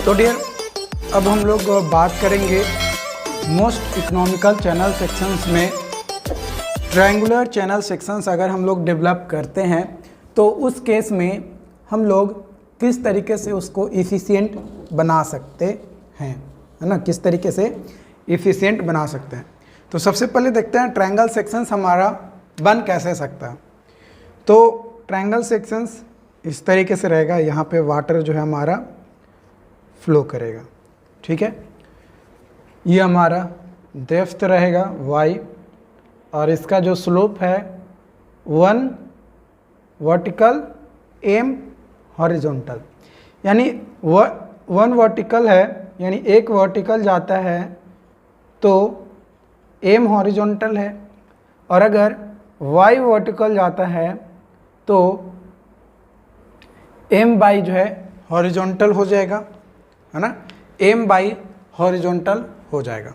तो डियर, अब हम लोग बात करेंगे मोस्ट इकोनॉमिकल चैनल सेक्शंस में। ट्रायंगुलर चैनल सेक्शंस अगर हम लोग डेवलप करते हैं तो उस केस में हम लोग किस तरीके से उसको इफ़िशिएंट बना सकते हैं, है ना, किस तरीके से इफ़िशिएंट बना सकते हैं। तो सबसे पहले देखते हैं ट्रायंगल सेक्शंस हमारा बन कैसे सकता है। तो ट्रायंगल सेक्शंस इस तरीके से रहेगा, यहाँ पे वाटर जो है हमारा फ्लो करेगा, ठीक है। ये हमारा डेप्थ रहेगा y और इसका जो स्लोप है 1 वर्टिकल m हॉरिजॉन्टल, यानी 1 वर्टिकल है, यानी एक वर्टिकल जाता है तो m हॉरिजॉन्टल है, और अगर y वर्टिकल जाता है तो m बाई जो है हॉरिजॉन्टल हो जाएगा, है ना, m बाई हॉरिजॉन्टल हो जाएगा।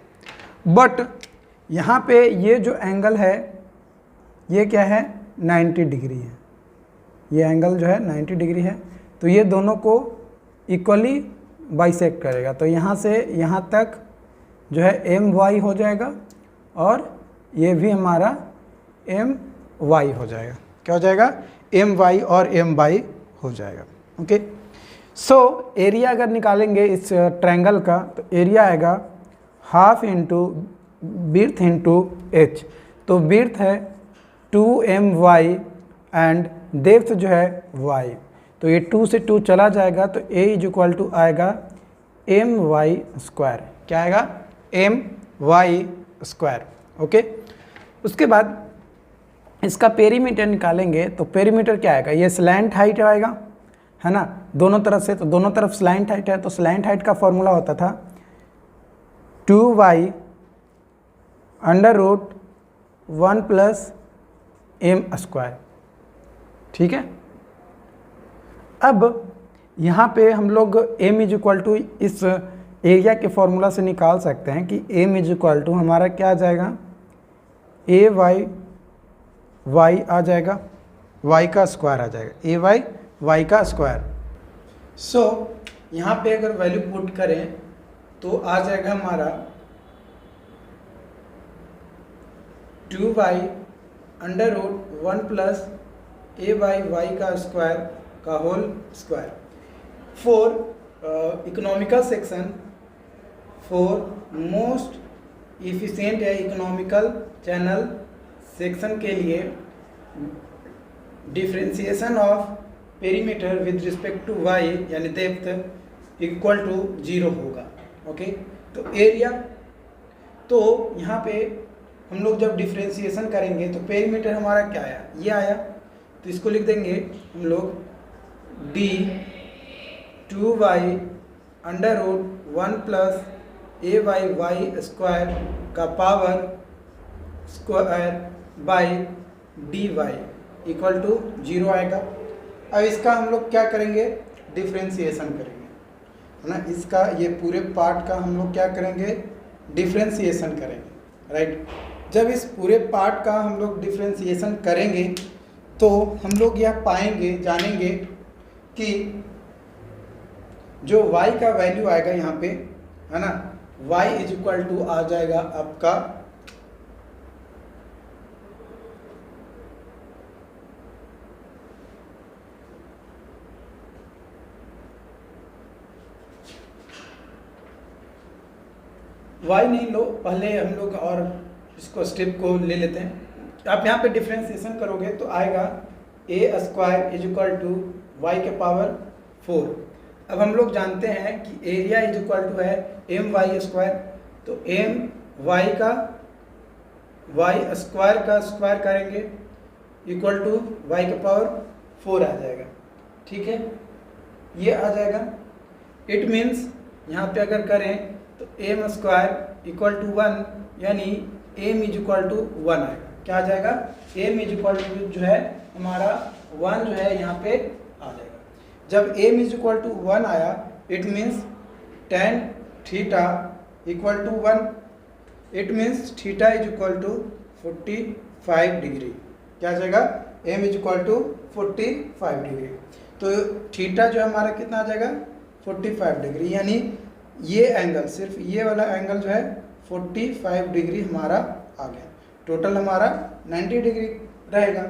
बट यहाँ पे ये जो एंगल है ये क्या है, 90 डिग्री है। ये एंगल जो है 90 डिग्री है, तो ये दोनों को इक्वली बाइसेक्ट करेगा। तो यहाँ से यहाँ तक जो है एम वाई हो जाएगा और ये भी हमारा एम वाई हो जाएगा। क्या हो जाएगा, एम वाई और एम वाई हो जाएगा। ओके, सो एरिया अगर निकालेंगे इस ट्रायंगल का तो एरिया आएगा हाफ इंटू बिर्थ इंटू एच। तो बिर्थ है 2my एंड डेप्थ जो है y, तो ये 2 से 2 चला जाएगा तो a इज इक्वल टू आएगा my स्क्वायर। क्या आएगा, my स्क्वायर। ओके, उसके बाद इसका पेरीमीटर निकालेंगे तो पेरीमीटर क्या आएगा, ये स्लैंट हाइट आएगा, है ना, दोनों तरफ से। तो दोनों तरफ स्लैंट हाइट है, तो स्लैंट हाइट का फॉर्मूला होता था 2y under root 1 plus m square, ठीक है। अब यहाँ पे हम लोग m इज इक्वल टू इस एरिया के फॉर्मूला से निकाल सकते हैं कि m इज इक्वल टू हमारा क्या आ जाएगा, a y आ जाएगा, y का स्क्वायर आ जाएगा, a y का स्क्वायर। सो यहाँ पे अगर वैल्यू पुट करें तो आ जाएगा हमारा 2y under root 1 plus a by y का स्क्वायर का whole square. For economical section, for most efficient या इकोनॉमिकल चैनल सेक्शन के लिए differentiation of perimeter with respect to y यानी डेप्थ इक्वल टू 0 होगा। ओके, तो एरिया, तो यहाँ पे हम लोग जब डिफरेंशिएशन करेंगे तो पेरीमीटर हमारा क्या आया, ये आया, तो इसको लिख देंगे हम लोग d 2y under root 1 plus a by Y square का power square by dy equal to 0 आएगा। अब इसका हम लोग क्या करेंगे, डिफरेंशिएशन करेंगे, है ना, इसका ये पूरे पार्ट का हम लोग क्या करेंगे, डिफरेंशिएशन करेंगे, राइट। जब इस पूरे पार्ट का हम लोग डिफरेंशिएशन करेंगे तो हम लोग यह पाएंगे, जानेंगे कि जो y का वैल्यू आएगा यहाँ पे, है ना, y इज इक्वल टू आ जाएगा आपका y नहीं लो, पहले हम लोग और इसको स्टेप को ले लेते हैं। आप यहाँ पे डिफरेंशिएशन करोगे तो आएगा a square is equal to y के पावर 4। अब हम लोग जानते हैं कि एरिया इज इक्वल टू है एम वाई स्क्वायर, तो एम वाई का वाई स्क्वायर का स्क्वायर करेंगे इक्वल टू वाई के पावर 4 आ जाएगा, ठीक है, ये आ जाएगा। इट मीन्स यहाँ पे अगर करें तो एम स्क्वायर इक्वल टू 1, यानी एम इज इक्वल टू 1 आएगा। क्या आ जाएगा, एम इज इक्वल टू जो है हमारा 1 जो है यहाँ पे आ जाएगा। जब एम इज इक्वल टू 1 आया, it means tan theta equal to 1, it means theta is equal to 45 degree. क्या आ जाएगा, m is equal to 45 degree. तो थीटा जो हमारा कितना आ जाएगा, 45 डिग्री, यानी ये एंगल, सिर्फ ये वाला एंगल जो है 45 डिग्री हमारा आ गया। टोटल हमारा 90 डिग्री रहेगा,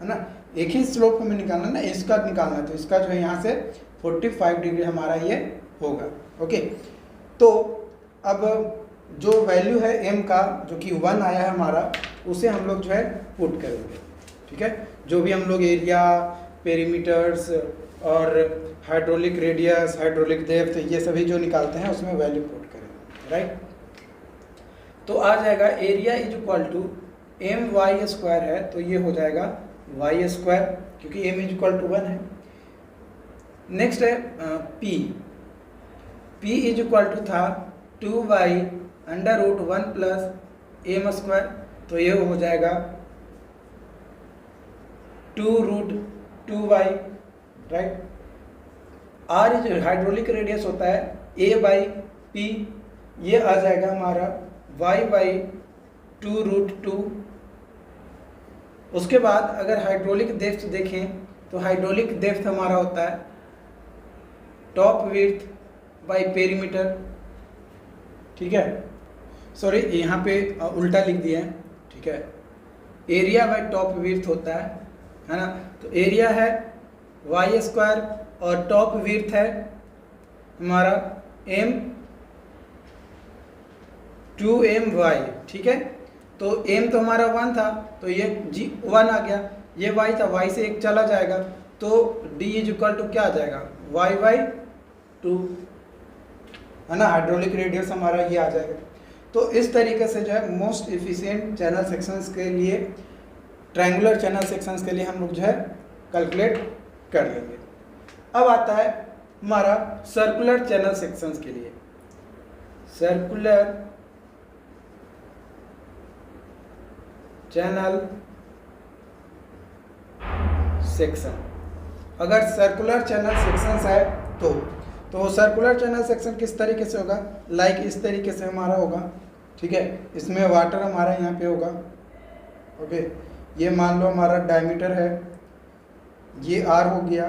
है ना। एक ही स्लोप हमें निकालना ना, इसका निकालना है, तो इसका जो है यहाँ से 45 डिग्री हमारा ये होगा। ओके, तो अब जो वैल्यू है m का, जो कि 1 आया है हमारा, उसे हम लोग जो है पुट करेंगे। ठीक है, जो भी हम लोग एरिया, पेरीमीटर्स और हाइड्रोलिक रेडियस, हाइड्रोलिक डेप्थ, ये सभी जो निकालते हैं उसमें वैल्यू पुट करेंगे, राइट। तो आ जाएगा area is equal to m y square है, तो ये हो जाएगा वाई स्क्वायर, क्योंकि m इज इक्वल टू 1 है। नेक्स्ट है p इज इक्वल टू था 2y under root 1 plus m square, तो ये हो जाएगा 2 root 2y, right. r is hydraulic radius होता है a बाई p, ये आ जाएगा हमारा y बाई 2 रूट 2। उसके बाद अगर हाइड्रोलिक डेप्थ देखें तो हाइड्रोलिक डेप्थ हमारा होता है टॉप विड्थ बाई पेरीमीटर। ठीक है, सॉरी यहाँ पे उल्टा लिख दिया है, ठीक है। एरिया बाई टॉप विड्थ होता है ना। तो एरिया है वाई स्क्वायर और टॉप विड्थ है हमारा m 2my, ठीक है। तो m तो हमारा 1 था, तो ये g 1 आ गया, ये y था, y से एक चला जाएगा, तो d इज इक्वल टू क्या आ जाएगा y बाई 2, है ना। हाइड्रोलिक रेडियस हमारा ये आ जाएगा। तो इस तरीके से जो है मोस्ट एफिशिएंट चैनल सेक्शंस के लिए, ट्रायंगुलर चैनल सेक्शंस के लिए हम लोग जो है कैलकुलेट कर लेंगे। अब आता है हमारा सर्कुलर चैनल सेक्शंस के लिए। सर्कुलर चैनल सेक्शन, अगर सर्कुलर चैनल सेक्शंस है तो सर्कुलर चैनल सेक्शन किस तरीके से होगा, लाइक इस तरीके से हमारा होगा, ठीक है। इसमें वाटर हमारा यहाँ पे होगा, ओके। ये मान लो हमारा डायमीटर है, ये r हो गया,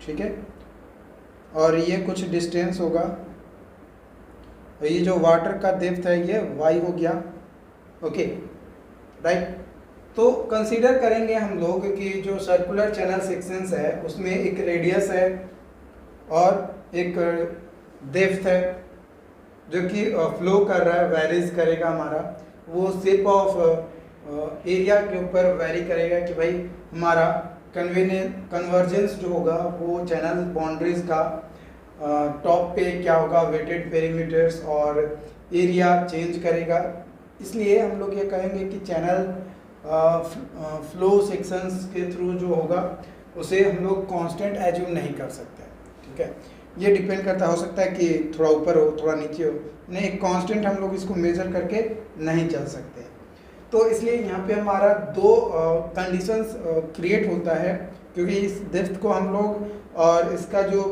ठीक है, और ये कुछ डिस्टेंस होगा, और ये जो वाटर का डेप्थ है ये y हो गया, ओके, राइट। तो कंसीडर करेंगे हम लोग कि जो सर्कुलर चैनल सेक्शंस है उसमें एक रेडियस है और एक डेप्थ है जो कि फ्लो कर रहा है, वेरीज करेगा हमारा, वो शेप ऑफ एरिया के ऊपर वेरी करेगा कि भाई हमारा कन्वर्जेंस जो होगा वो चैनल बाउंड्रीज का टॉप पे क्या होगा, वेटेड पेरीमीटर्स और एरिया चेंज करेगा। इसलिए हम लोग ये कहेंगे कि चैनल फ्लो सेक्शंस के थ्रू जो होगा उसे हम लोग कांस्टेंट एज्यूम नहीं कर सकते, ठीक है। ये डिपेंड करता, हो सकता है कि थोड़ा ऊपर हो, थोड़ा नीचे हो, नहीं, एक कांस्टेंट हम लोग इसको मेजर करके नहीं चल सकते। तो इसलिए यहाँ पे हमारा दो कंडीशंस क्रिएट होता है, क्योंकि इस डेप्थ को हम लोग और इसका जो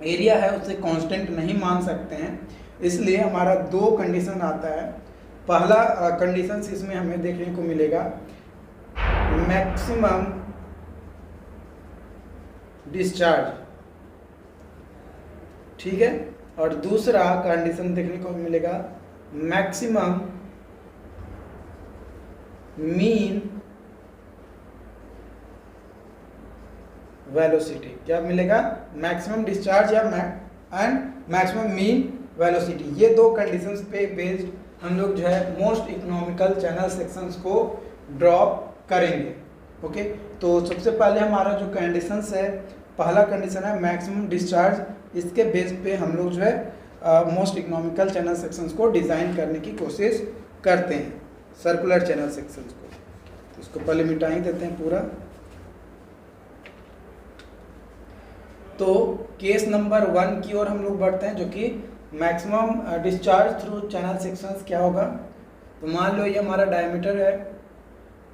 एरिया है उससे कांस्टेंट नहीं मान सकते हैं, इसलिए हमारा दो कंडीशन आता है। पहला कंडीशन इसमें हमें देखने को मिलेगा मैक्सिमम डिस्चार्ज, ठीक है, और दूसरा कंडीशन देखने को मिलेगा मैक्सिमम मीन वेलोसिटी। क्या मिलेगा, मैक्सिमम डिस्चार्ज या एंड मैक्सिमम मीन वेलोसिटी। ये दो कंडीशंस पे बेस्ड हम लोग जो है मोस्ट इकोनॉमिकल चैनल सेक्शंस को ड्रॉ करेंगे, ओके। तो सबसे पहले हमारा जो कंडीशंस है, पहला कंडीशन है मैक्सिमम डिस्चार्ज, इसके बेस पे हम लोग जो है मोस्ट इकोनॉमिकल चैनल सेक्शंस को डिज़ाइन करने की कोशिश करते हैं, सर्कुलर चैनल सेक्शंस को। तो इसको पहले मिटा ही देते हैं पूरा। तो केस नंबर 1 की ओर हम लोग बढ़ते हैं, जो कि maximum discharge through channel sections क्या होगा। तो मान लो ये हमारा डायमीटर है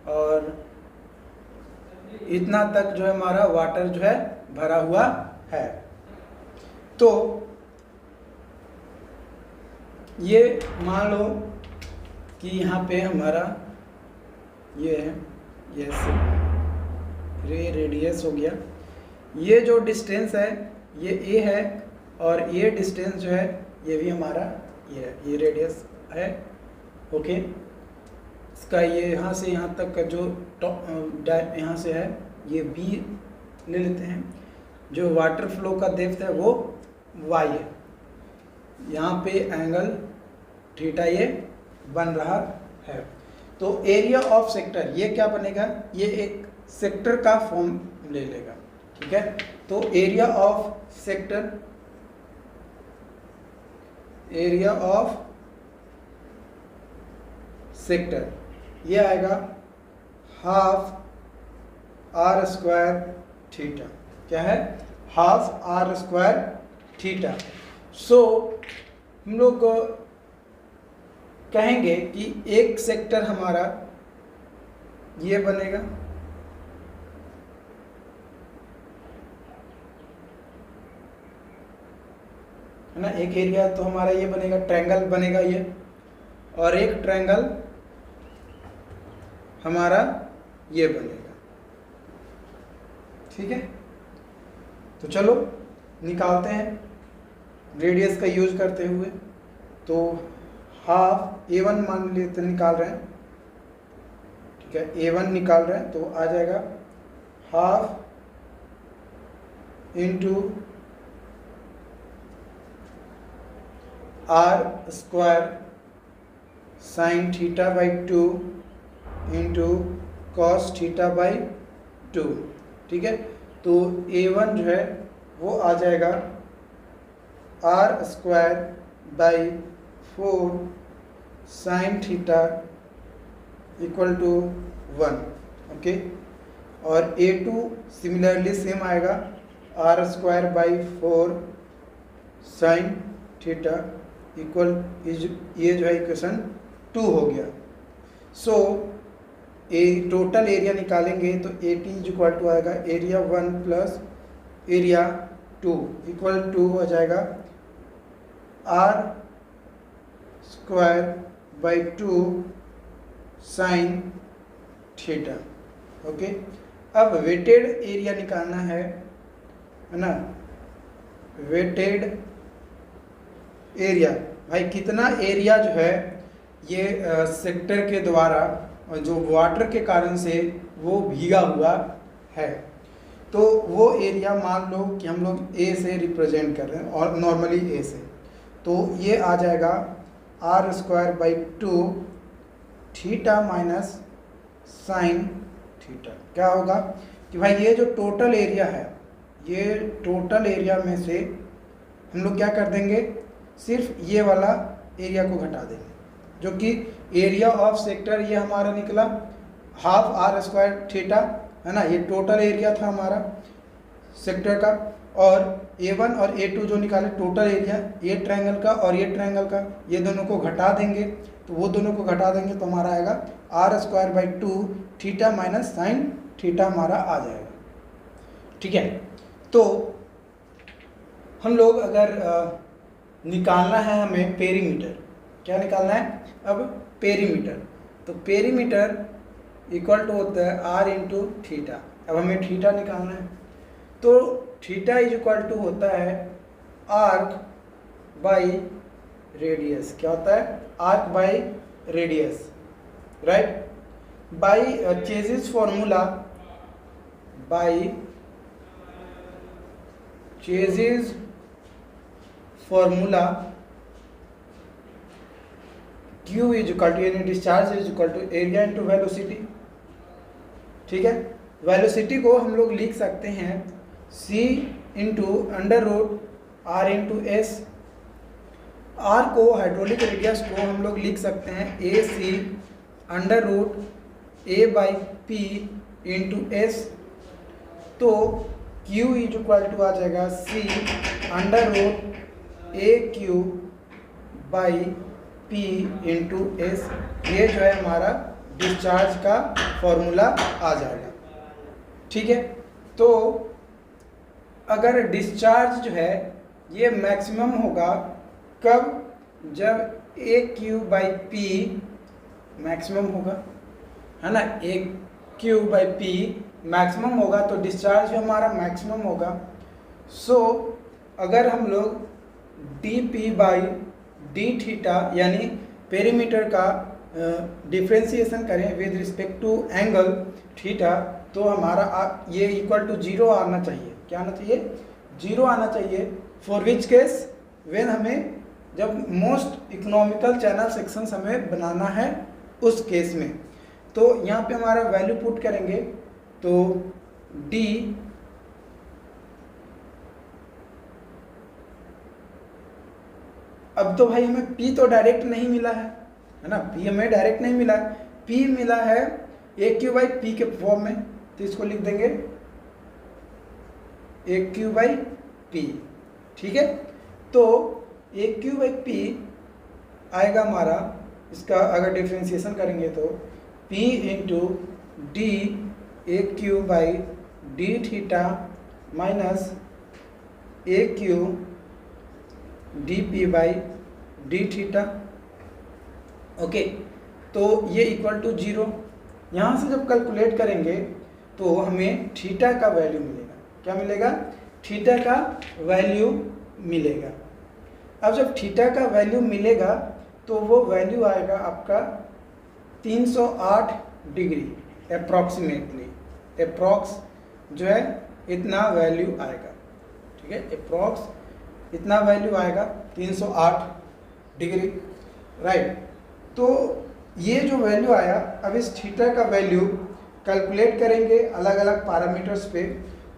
और इतना तक जो है हमारा वाटर जो है भरा हुआ है। तो ये मान लो कि यहाँ पे हमारा ये है, ये रेडियस हो गया, ये जो डिस्टेंस है ये ए है और ये डिस्टेंस जो है ये भी हमारा ये है, ये रेडियस है। ओके, इसका ये यहाँ से यहाँ तक का जो टॉप यहाँ से है ये बी ले लेते हैं। जो वाटर फ्लो का डेप्थ है वो वाई है। यहाँ पे एंगल थीटा ये बन रहा है। तो एरिया ऑफ सेक्टर ये क्या बनेगा, ये एक सेक्टर का फॉर्म ले लेगा। ठीक है, तो area of sector, area of sector ये आएगा हाफ आर स्क्वायर थीटा। क्या है, हाफ आर स्क्वायर थीटा। सो हम लोग कहेंगे कि एक सेक्टर हमारा ये बनेगा, है ना। एक एरिया तो हमारा ये बनेगा, ट्रायंगल बनेगा ये, और एक ट्रायंगल हमारा ये बनेगा। ठीक है, तो चलो निकालते हैं रेडियस का यूज करते हुए। तो हाफ A1 मान लेते निकाल रहे हैं। ठीक है, A1 निकाल रहे हैं तो आ जाएगा half into r square sine theta by 2 into cos theta by 2। ठीक है, तो A1 जो है वो आ जाएगा r square by 4 sine theta equal to 1। Okay, और A2 सिमिलरली सेम आएगा r square by 4 sine theta equal, ये जो है इक्वेशन 2 हो गया। सो टोटल एरिया निकालेंगे तो AT इज इक्वल टू आएगा area 1 plus area 2 equal to हो जाएगा r square by 2 sine theta. Okay, अब वेटेड एरिया निकालना है ना। वेटेड एरिया, भाई कितना एरिया जो है ये सेक्टर के द्वारा जो वाटर के कारण से वो भीगा हुआ है। तो वो एरिया मान लो कि हम लोग ए से रिप्रेजेंट कर रहे हैं और नॉर्मली ए से, तो ये आ जाएगा r square by 2 theta minus sine theta. क्या होगा कि भाई ये जो टोटल एरिया है, ये टोटल एरिया में से हम लोग क्या कर देंगे, सिर्फ ये वाला एरिया को घटा देंगे, जो कि एरिया ऑफ सेक्टर ये हमारा निकला हाफ आर स्क्वायर थीटा, है ना। ये टोटल एरिया था हमारा सेक्टर का, और A1 और A2 जो निकाले टोटल एरिया ये ट्रायंगल का और ये ट्रायंगल का, ये दोनों को घटा देंगे। तो वो दोनों को घटा देंगे तो हमारा आएगा r square by 2 theta minus sine theta हमारा आ जाएगा। ठीक है, तो हम लोग अगर निकालना है हमें पेरीमीटर, क्या निकालना है अब, पेरीमीटर। तो पेरीमीटर इक्वल टू होता है आर इंटू थीटा। अब हमें थीटा निकालना है, तो थीटा इज इक्वल टू होता है आर्क बाई रेडियस। क्या होता है, arc by radius, right. By Chezy's formula, by Chezy's formula Q is equal to, यानी discharge is equal to area into velocity. ठीक है, वेलोसिटी को हम लोग लिख सकते हैं C into under root R into s. R को, हाइड्रोलिक रेडियस को हम लोग लिख सकते हैं AC under root A by P into s. तो Q इज इक्वल टू आ जाएगा C under root AQ by P into s. ये जो है हमारा डिस्चार्ज का फॉर्मूला आ जाएगा। ठीक है, तो अगर डिस्चार्ज जो है ये मैक्सिमम होगा कब, जब AQ बाई P मैक्सिमम होगा, है ना। AQ बाई P मैक्सिमम होगा तो डिस्चार्ज जो हमारा मैक्सिमम होगा। सो अगर हम लोग d p by d theta यानी पेरीमीटर का डिफ्रेंसिएशन करें with respect to angle theta, तो हमारा ये इक्वल टू 0 आना चाहिए। क्या आना चाहिए? 0 आना चाहिए। For which case? व्हेन हमें जब मोस्ट इकोनॉमिकल चैनल सेक्शंस हमें बनाना है उस केस में। तो यहाँ पे हमारा वैल्यू पुट करेंगे तो डी अब तो भाई हमें P तो डायरेक्ट नहीं मिला है ना, P हमें डायरेक्ट नहीं मिला है, P मिला है AQ बाई P के फॉर्म में, तो इसको लिख देंगे AQ बाई P। ठीक है, तो AQ बाई P आएगा हमारा, इसका अगर डिफ्रेंसिएशन करेंगे तो P into D AQ by d theta minus AQ D p by d theta. Okay, तो ये इक्वल टू 0। यहाँ से जब कैलकुलेट करेंगे तो हमें थीटा का वैल्यू मिलेगा। क्या मिलेगा? थीटा का वैल्यू मिलेगा। अब जब थीटा का वैल्यू मिलेगा तो वो वैल्यू आएगा आपका 308 डिग्री अप्रॉक्सीमेटली। अप्रॉक्स जो है इतना वैल्यू आएगा। ठीक है, अप्रॉक्स इतना वैल्यू आएगा 308 डिग्री, राइट। तो ये जो वैल्यू आया, अब इस थीटा का वैल्यू कैलकुलेट करेंगे अलग अलग पैरामीटर्स पे,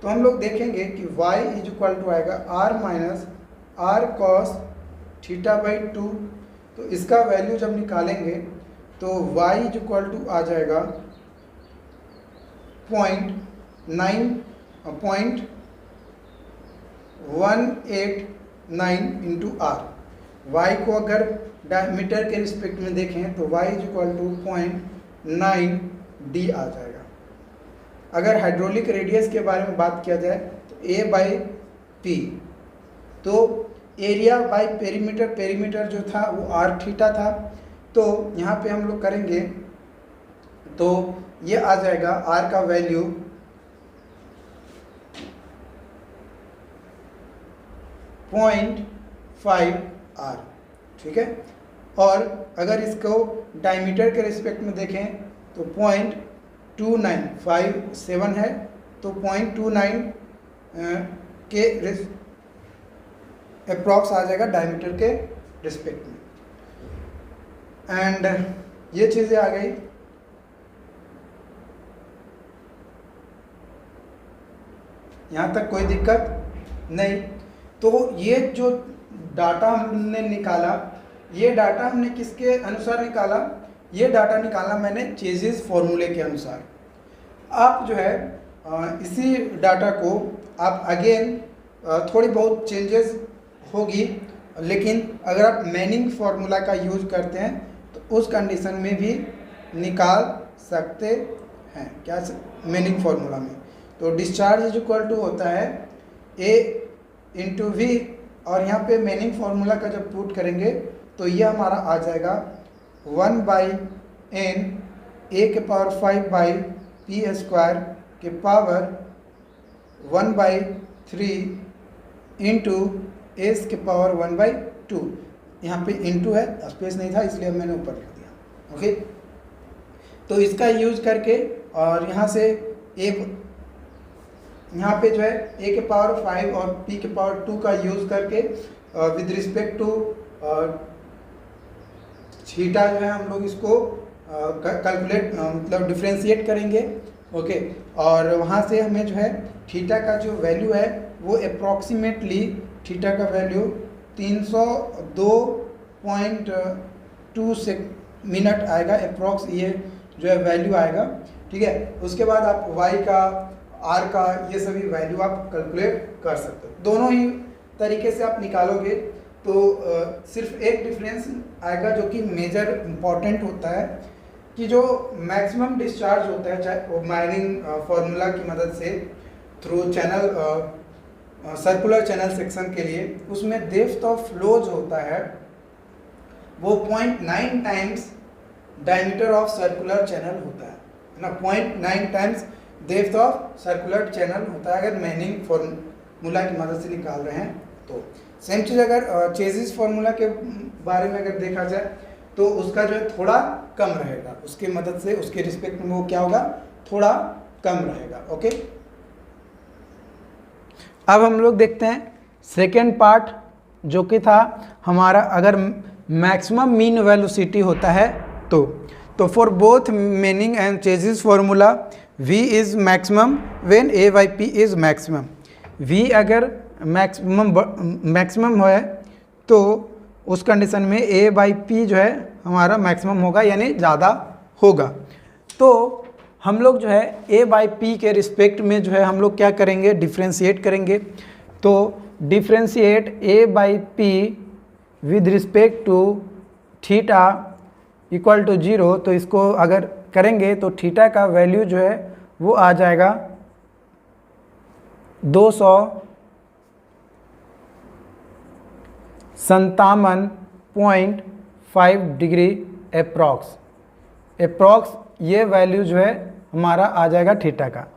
तो हम लोग देखेंगे कि y इज इक्वल टू आएगा r minus r cos theta by 2। तो इसका वैल्यू जब निकालेंगे तो y इज इक्वल टू आ जाएगा 0.189 इंटू आर। वाई को अगर डायमीटर के रिस्पेक्ट में देखें तो y is equal to 0.9 d आ जाएगा। अगर हाइड्रोलिक रेडियस के बारे में बात किया जाए तो a बाई पी, तो एरिया बाई पेरीमीटर, पेरीमीटर जो था वो r थीटा था। तो यहाँ पे हम लोग करेंगे तो ये आ जाएगा r का वैल्यू 0.5 r। ठीक है, और अगर इसको डायमीटर के रिस्पेक्ट में देखें तो 0.2957 है, तो 0.29 के अप्रॉक्स आ जाएगा डायमीटर के रिस्पेक्ट में। एंड ये चीज़ें आ गई। यहाँ तक कोई दिक्कत नहीं। तो ये जो डाटा हमने निकाला, ये डाटा हमने किसके अनुसार निकाला? ये डाटा निकाला मैंने चेजिस फॉर्मूले के अनुसार। आप जो है इसी डाटा को आप अगेन थोड़ी बहुत चेंजेस होगी, लेकिन अगर आप मैनिंग फार्मूला का यूज करते हैं तो उस कंडीशन में भी निकाल सकते हैं। क्या मैनिंग फार्मूला में? तो डिस्चार्ज इज इक्वल टू होता है A इंटू वी, और यहाँ पे मैनिंग फार्मूला का जब पुट करेंगे तो ये हमारा आ जाएगा 1 बाई n a के पावर 5 बाई पी स्क्वायर के पावर 1 बाई 3 इंटू एस के पावर 1 बाई 2। यहाँ पे इंटू है, स्पेस नहीं था इसलिए मैंने ऊपर लिख दिया। ओके, तो इसका यूज करके और यहाँ से यहाँ पे जो है a के पावर 5 और p के पावर 2 का यूज करके विद रिस्पेक्ट टू थीटा जो है हम लोग इसको कैलकुलेट मतलब डिफ्रेंशिएट करेंगे। ओके, और वहाँ से हमें जो है थीटा का जो वैल्यू है वो अप्रॉक्सीमेटली थीटा का वैल्यू 302.2 मिनट आएगा अप्रॉक्स, ये जो है वैल्यू आएगा। ठीक है, उसके बाद आप y का, r का, ये सभी वैल्यू आप कैलकुलेट कर सकते हो। दोनों ही तरीके से आप निकालोगे तो सिर्फ एक डिफरेंस आएगा जो कि मेजर इम्पॉर्टेंट होता है कि जो मैक्सिमम डिस्चार्ज होता है, चाहे वो माइनिंग फार्मूला की मदद से through channel circular channel section के लिए, उसमें डेप्थ ऑफ फ्लो जो होता है वो 0.9 times diameter of circular channel होता है ना, 0.9 times depth of circular channel होता है अगर मैनिंग फार्मूला की मदद से निकाल रहे हैं तो सेम चीज़ अगर चेजिस फॉर्मूला के बारे में अगर देखा जाए तो उसका जो है थोड़ा कम रहेगा, उसकी मदद से उसके रिस्पेक्ट में वो क्या होगा, थोड़ा कम रहेगा। ओके, अब हम लोग देखते हैं सेकेंड पार्ट जो कि था हमारा, अगर मैक्सिमम मीन वेलोसिटी होता है तो for both meaning and chassis formula v is maximum when a by p is maximum. v अगर मैक्सिमम है तो उस कंडीशन में a बाई p जो है हमारा मैक्सिमम होगा, यानी ज़्यादा होगा। तो हम लोग जो है a बाई p के रिस्पेक्ट में जो है हम लोग क्या करेंगे, डिफ्रेंशिएट करेंगे। तो differentiate a by p with respect to theta equal to 0, तो इसको अगर करेंगे तो थीटा का वैल्यू जो है वो आ जाएगा 257.5 डिग्री अप्रॉक्स ये वैल्यू जो है हमारा आ जाएगा थीटा का।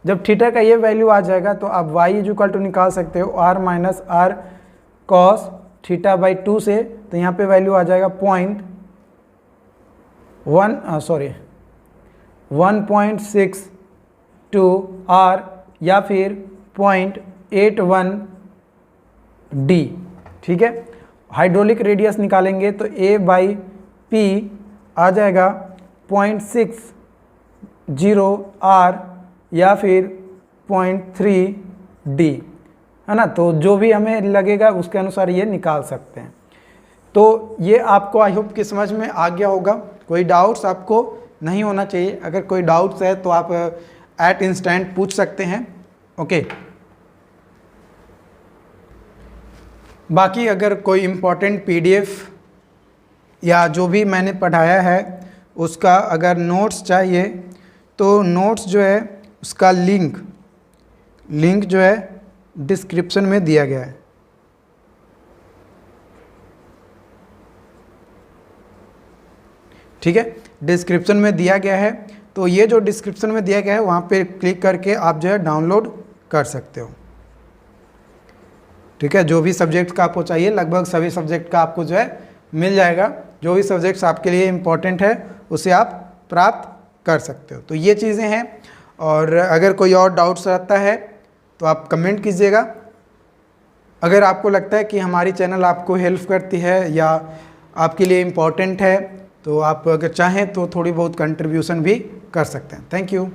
जब थीटा का ये वैल्यू आ जाएगा तो आप y इक्वल टू निकाल सकते हो r minus r cos theta by 2 से, तो यहाँ पे वैल्यू आ जाएगा 1.62 r या फिर 0.81 d। ठीक है, हाइड्रोलिक रेडियस निकालेंगे तो a बाई p आ जाएगा 0.60 r या फिर 0.3 d, है ना। तो जो भी हमें लगेगा उसके अनुसार ये निकाल सकते हैं। तो ये आपको आई होप कि समझ में आ गया होगा, कोई डाउट्स आपको नहीं होना चाहिए। अगर कोई डाउट्स है तो आप एट इंस्टेंट पूछ सकते हैं। ओके, बाकी अगर कोई इम्पोर्टेंट पीडीएफ या जो भी मैंने पढ़ाया है उसका अगर नोट्स चाहिए तो नोट्स जो है उसका लिंक जो है डिस्क्रिप्शन में दिया गया है। ठीक है, डिस्क्रिप्शन में दिया गया है, तो ये जो डिस्क्रिप्शन में दिया गया है वहाँ पे क्लिक करके आप जो है डाउनलोड कर सकते हो। ठीक है, जो भी सब्जेक्ट का आपको चाहिए लगभग सभी सब्जेक्ट का आपको जो है मिल जाएगा। जो भी सब्जेक्ट्स आपके लिए इम्पोर्टेंट है उसे आप प्राप्त कर सकते हो। तो ये चीज़ें हैं, और अगर कोई और डाउट्स रहता है तो आप कमेंट कीजिएगा। अगर आपको लगता है कि हमारी चैनल आपको हेल्प करती है या आपके लिए इम्पोर्टेंट है तो आप अगर चाहें तो थोड़ी बहुत कंट्रीब्यूशन भी कर सकते हैं। Thank you.